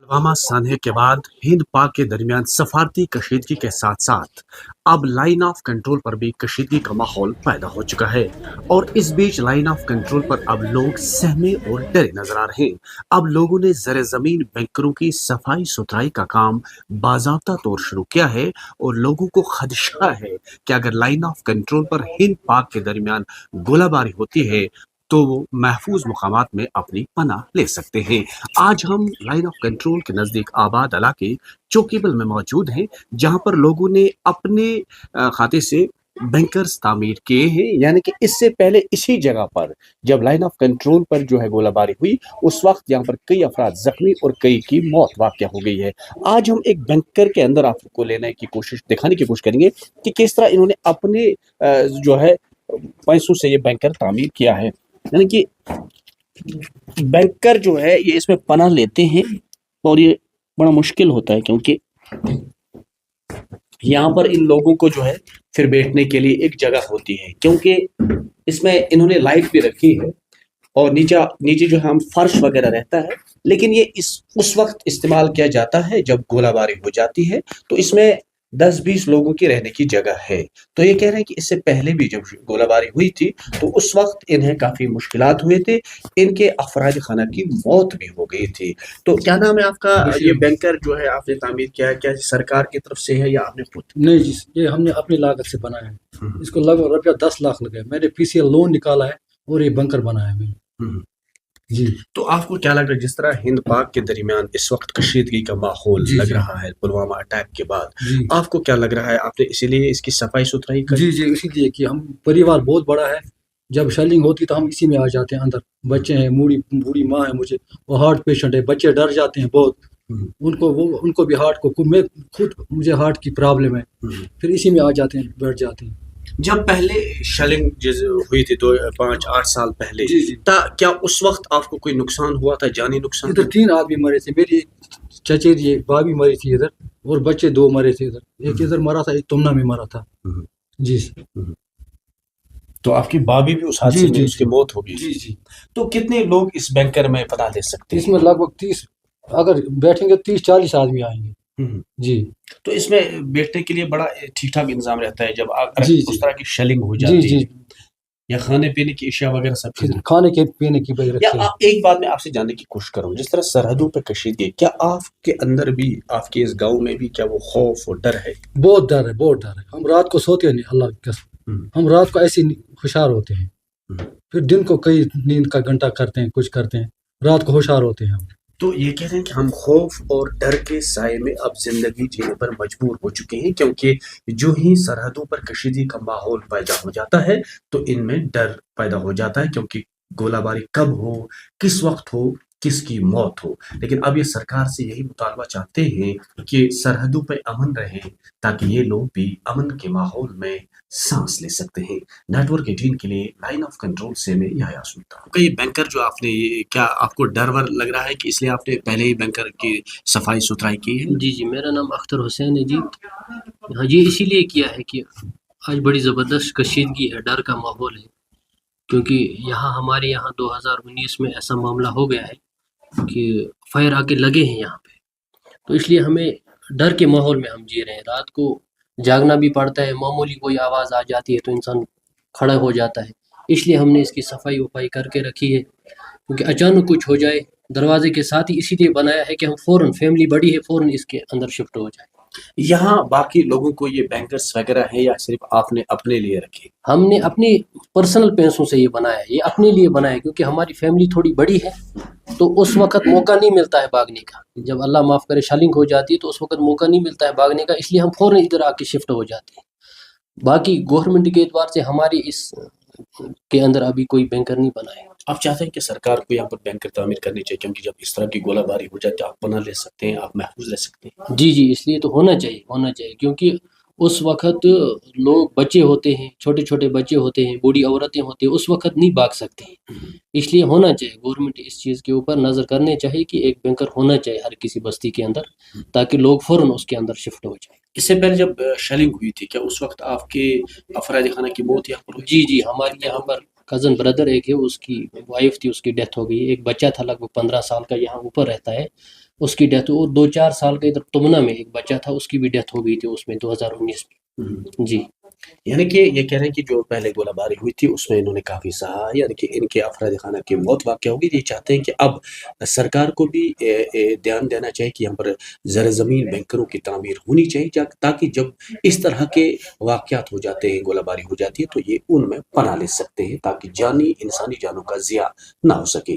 पुलवामा सानहे के बाद हिंद पाक के दरमियान सफारती कशीदगी के साथ साथ अब लाइन ऑफ कंट्रोल पर भी कशीदगी का माहौल पैदा हो चुका है। और इस बीच लाइन ऑफ कंट्रोल पर अब लोग सहमे और डरे नजर आ रहे हैं। अब लोगों ने ज़र ज़मीन बैंकरों की सफाई सुथराई का काम बाज़ाब्ता तौर शुरू किया है और लोगों को खदशा है कि अगर लाइन ऑफ कंट्रोल पर हिंद पाक के दरमियान गोलाबारी होती है तो वो महफूज मुकामात में अपनी पनाह ले सकते हैं। आज हम लाइन ऑफ कंट्रोल के नज़दीक आबाद इलाके चौकीबल में मौजूद हैं, जहां पर लोगों ने अपने खाते से बैंकर्स तामीर किए हैं। यानी कि इससे पहले इसी जगह पर जब लाइन ऑफ कंट्रोल पर जो है गोलाबारी हुई, उस वक्त यहाँ पर कई अफराद जख्मी और कई की मौत वाक़या हो गई है। आज हम एक बैंकर के अंदर आपको लेने की कोशिश दिखाने की कोशिश करेंगे कि किस तरह इन्होंने अपने जो है पैसों से ये बैंकर तामीर किया है। यानी कि बैंकर जो है ये इसमें पनाह लेते हैं और ये बड़ा मुश्किल होता है, क्योंकि यहाँ पर इन लोगों को जो है फिर बैठने के लिए एक जगह होती है, क्योंकि इसमें इन्होंने लाइट भी रखी है और नीचे जो है हम फर्श वगैरह रहता है, लेकिन ये उस वक्त इस्तेमाल किया जाता है जब गोलाबारी हो जाती है। तो इसमें 10-20 लोगों की रहने की जगह है। तो ये कह रहे हैं कि इससे पहले भी जब गोलाबारी हुई थी तो उस वक्त इन्हें काफ़ी मुश्किलात हुए थे, इनके अफराद खाना की मौत भी हो गई थी। तो क्या नाम है आपका? ये बैंकर जो है आपने तामीर किया है, क्या सरकार की तरफ से है या आपने खुद? नहीं जी, ये हमने अपनी लागत से बनाया है। इसको लगभग रुपया 10 लाख लगे। मैंने पीसीएल लोन निकाला है और ये बंकर बनाया है मैंने जी। तो आपको क्या लग रहा है, जिस तरह हिंद पाक के दरमियान इस वक्त कशीदगी का माहौल लग रहा है पुलवामा अटैक के बाद, आपको क्या लग रहा है, आपने इसीलिए इसकी सफाई सुथराई कर? जी जी, इसीलिए कि हम परिवार बहुत बड़ा है, जब शेलिंग होती तो हम इसी में आ जाते हैं अंदर। बच्चे हैं, बूढ़ी माँ है मुझे, वो हार्ट पेशेंट है, बच्चे डर जाते हैं बहुत। उनको भी हार्ट को मुझे हार्ट की प्रॉब्लम है, फिर इसी में आ जाते हैं, बैठ जाते हैं। जब पहले शेलिंग हुई थी 5-8 साल पहले, क्या उस वक्त आपको कोई नुकसान हुआ था, जानी नुकसान? इधर 3 आदमी मरे थे, मेरी चचेरी भाभी मरी थी इधर, और बच्चे 2 मरे थे इधर। एक इधर मरा था, एक तुमना में मरा था जी। तो आपकी भाभी भी उस हादसे में उसकी मौत हो गई? जी जी। तो कितने लोग इस बैंकर में पनाह ले सकते हैं? इसमें लगभग 30, अगर बैठेंगे 30-40 आदमी आएंगे जी। तो इसमें बैठने के लिए बड़ा ठीक ठाक इंतजाम रहता है जब उस तरह की शेलिंग हो जाती जी, है, या खाने पीने की अशिया वगैरह सब चीजें? खाने के पीने की या एक बात मैं आपसे जानने की कोशिश करूं, जिस तरह सरहदों पर कशीदगी, क्या आपके अंदर भी, आपके इस गांव में भी क्या वो खौफ और डर है? बहुत डर है, बहुत डर है। हम रात को सोते नहीं, अल्लाह की कसम। हम रात को ऐसे होशियार होते हैं, फिर दिन को कई नींद का घंटा करते हैं, कुछ करते हैं, रात को होशियार होते हैं हम। तो ये कह रहे हैं कि हम खौफ और डर के साए में अब जिंदगी जीने पर मजबूर हो चुके हैं, क्योंकि जो ही सरहदों पर कशीदगी का माहौल पैदा हो जाता है तो इनमें डर पैदा हो जाता है, क्योंकि गोलाबारी कब हो, किस वक्त हो, किसकी मौत हो। लेकिन अब ये सरकार से यही मुतालबा चाहते हैं कि सरहदों पर अमन रहे, ताकि ये लोग भी अमन के माहौल में सांस ले सकते हैं। नेटवर्क 18 के लिए लाइन ऑफ कंट्रोल से मैं यह सुनता हूँ। ये बैंकर जो आपने, क्या आपको डर वर लग रहा है कि इसलिए आपने पहले ही बैंकर की सफाई सुथराई की है? जी जी, मेरा नाम अख्तर हुसैन है जी। हाँ, ये इसीलिए किया है कि आज बड़ी ज़बरदस्त कशीदगी है, डर का माहौल है, क्योंकि हमारे यहाँ 2019 में ऐसा मामला हो गया है कि फायर आके लगे हैं यहाँ पे। तो इसलिए हमें डर के माहौल में हम जी रहे हैं। रात को जागना भी पड़ता है, मामूली कोई आवाज़ आ जाती है तो इंसान खड़ा हो जाता है। इसलिए हमने इसकी सफाई वफाई करके रखी है, क्योंकि अचानक कुछ हो जाए। दरवाजे के साथ ही इसीलिए बनाया है कि हम फ़ौरन, फैमिली बड़ी है, फ़ौरन इसके अंदर शिफ्ट हो जाए। यहाँ बाकी लोगों को ये बैंकर्स वगैरह है या सिर्फ आपने अपने लिए रखे? हमने अपनी पर्सनल पैसों से ये बनाया है, ये अपने लिए बनाया है, क्योंकि हमारी फैमिली थोड़ी बड़ी है, तो उस वक्त मौका नहीं मिलता है भागने का। जब अल्लाह माफ़ करे शेलिंग हो जाती है तो उस वक्त मौका नहीं मिलता है भागने का, इसलिए हम फ़ौरन इधर आके शिफ्ट हो जाते हैं। बाकी गवर्नमेंट के एतबार से हमारी इस के अंदर अभी कोई बैंकर नहीं बना है। आप चाहते हैं कि सरकार को यहाँ पर बैंकर तामीर करनी चाहिए, क्योंकि जब इस तरह की गोलाबारी हो जाती है आप पनाह ले सकते हैं, आप महफूज रह सकते हैं? जी जी, इसलिए तो होना चाहिए, क्योंकि उस वक्त लोग, बच्चे होते हैं, छोटे छोटे बच्चे होते हैं, बूढ़ी औरतें होती हैं, उस वक्त नहीं भाग सकते हैं। इसलिए होना चाहिए, गवर्नमेंट इस चीज़ के ऊपर नज़र करनी चाहिए कि एक बैंकर होना चाहिए हर किसी बस्ती के अंदर, ताकि लोग फ़ौरन उसके अंदर शिफ्ट हो जाए। इससे पहले जब शेलिंग हुई थी, क्या उस वक्त आपके अफराद खाना की मौत यहाँ पर हुई? जी जी, हमारे यहाँ पर कज़न ब्रदर एक है, उसकी वाइफ थी, उसकी डेथ हो गई। एक बच्चा था लगभग 15 साल का, यहाँ ऊपर रहता है, اس کی ڈیتھ اور 2-4 سال کا ادھر تمنا میں ایک بچہ تھا اس کی بھی ڈیتھ ہو گئی تھی اس میں 2019 میں جی یعنی کہ یہ کہہ رہے ہیں کہ جو پہلے گولہ باری ہوئی تھی اس میں انہوں نے کافی سہا، یعنی کہ ان کے افراد خانہ کی موت واقع ہوگی. یہ چاہتے ہیں کہ اب سرکار کو بھی دھیان دینا چاہیے کہ یہاں پر زر زمین بینکروں کی تعمیر ہونی چاہیے تاکہ جب اس طرح کے واقعات ہو جاتے ہیں، گولہ باری ہو جاتی ہے تو یہ ان میں پناہ لے سکتے ہیں تاکہ انسانی جانوں کا ضیاع نہ ہو سکے.